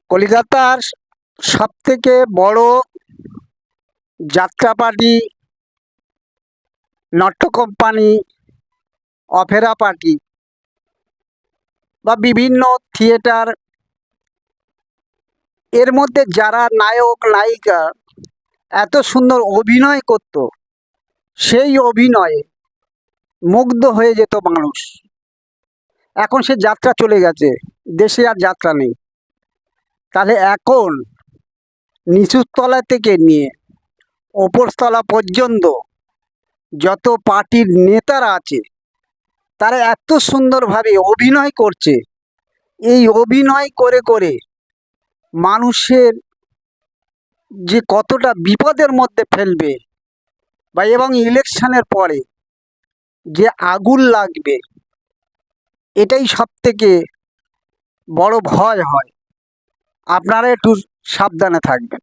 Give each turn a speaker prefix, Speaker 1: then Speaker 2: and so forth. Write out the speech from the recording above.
Speaker 1: কলিকাতার সবথেকে বড় যাত্রা পার্টি, নাট্য কোম্পানি, অপেরা পার্টি বা বিভিন্ন থিয়েটার, এর মধ্যে যারা নায়ক নায়িকা এত সুন্দর অভিনয় করত, সেই অভিনয়ে মুগ্ধ হয়ে যেত মানুষ। এখন সে যাত্রা চলে গেছে, দেশে আর যাত্রা নেই। তাহলে এখন নিচুর তলা থেকে নিয়ে ওপর তলা পর্যন্ত যত পার্টির নেতারা আছে, তারা এত সুন্দরভাবে অভিনয় করছে। এই অভিনয় করে করে মানুষের যে কতটা বিপদের মধ্যে ফেলবে বা এবং ইলেকশনের পরে যে আগুন লাগবে, এটাই সবথেকে বড় ভয় হয়। আপনারা একটু সাবধানে থাকবেন।